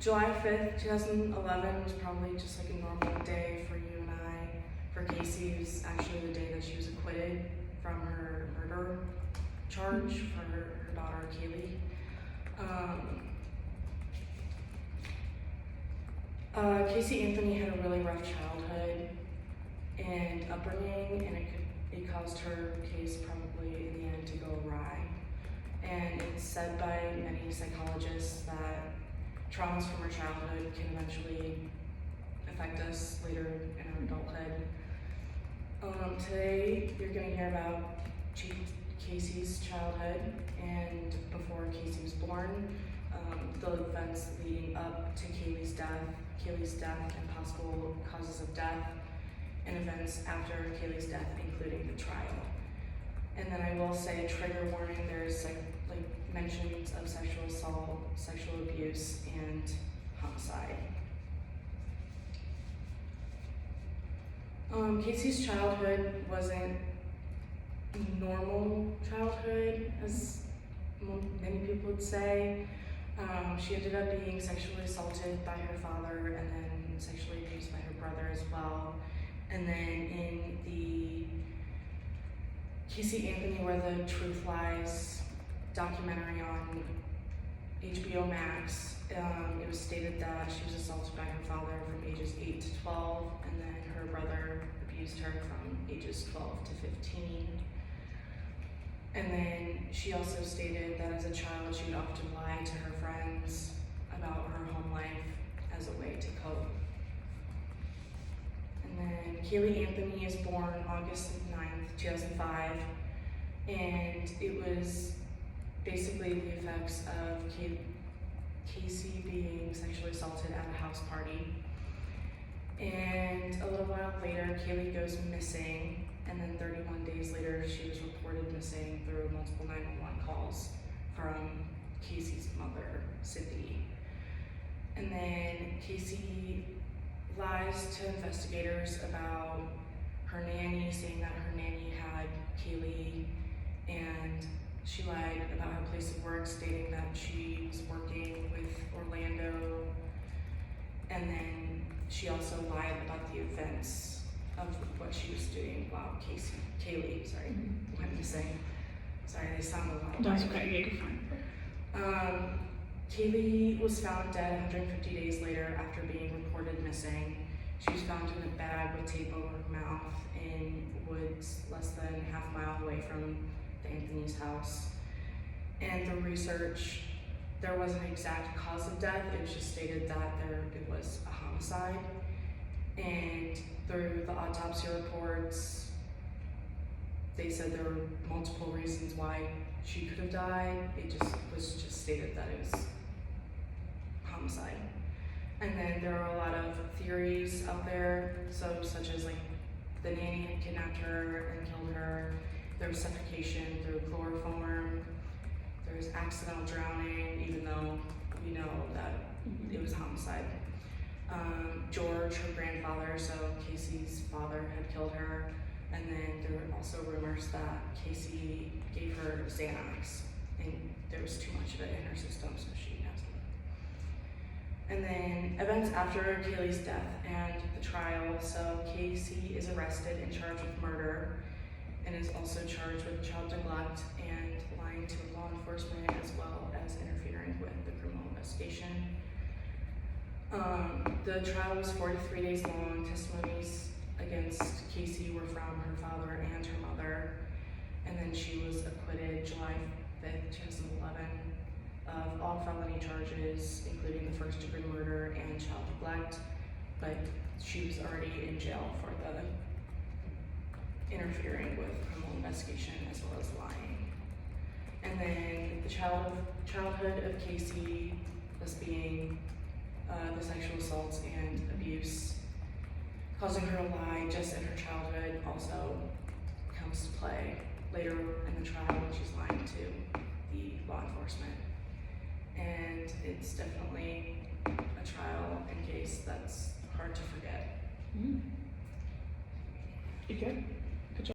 July 5th, 2011 was probably just like a normal day for you and I. For Casey, it was actually the day that she was acquitted from her murder charge for her daughter, Kaylee. Casey Anthony had a really rough childhood and upbringing, and it caused her case probably in the end to go awry. And it's said by many psychologists that traumas from our childhood can eventually affect us later in our adulthood. Today, you're going to hear about Casey's childhood and before Casey was born, the events leading up to Kaylee's death and possible causes of death, and events after Kaylee's death, including the trial. And then I will say a trigger warning, there's like mentions of sexual assault, sexual abuse, and homicide. Casey's childhood wasn't a normal childhood, as many people would say. She ended up being sexually assaulted by her father and then sexually abused by her brother as well. And then in the Casey Anthony Where the Truth Lies documentary on HBO Max, it was stated that she was assaulted by her father from ages 8 to 12, and then her brother abused her from ages 12 to 15. And then she also stated that as a child, she would often lie to her friends about her home life as a way to cope. And then Kaylee Anthony is born August 9th, 2005, and it was basically the effects of Casey being sexually assaulted at a house party. And a little while later, Kaylee goes missing, and then 31 days later, she was reported missing through multiple 911 calls from Casey's mother, Cindy. And then Casey lies to investigators about her nanny, saying that her nanny had Kaylee, and she lied about her place of work, stating that she was working with Orlando, and then she also lied about the events of what she was doing while Kaylee went missing. Sorry, they sound a lot. That's okay, yeah, you're fine. Kaylee was found dead 150 days later after being reported missing. She was found in a bag with tape over her mouth in woods less than half a mile away from the Anthony's house. And the research, there wasn't an exact cause of death, it was just stated that it was a homicide. And through the autopsy reports, they said there were multiple reasons why she could have died. It was just stated that it was homicide. And then there are a lot of theories out there, such as like the nanny had kidnapped her and killed her. There was suffocation through chloroform. There was accidental drowning, even though we know that it was homicide. George, her grandfather, so Casey's father, had killed her. And then there were also rumors that Casey gave her Xanax, and there was too much of it in her system, so she had to. And then events after Kaylee's death and the trial. So Casey is arrested and charged with murder, and is also charged with child neglect and lying to law enforcement, as well as interfering with the criminal investigation. The trial was 43 days long. Testimonies against Casey were from her father and her mother, and then she was acquitted July 5th, 2011 of all felony charges, including the first-degree murder and child neglect, but she was already in jail for the interfering with criminal investigation as well as lying. And then the childhood of Casey was being the sexual assaults and abuse, causing her to lie just in her childhood, also comes to play later in the trial when she's lying to the law enforcement. And it's definitely a trial and case that's hard to forget. You good?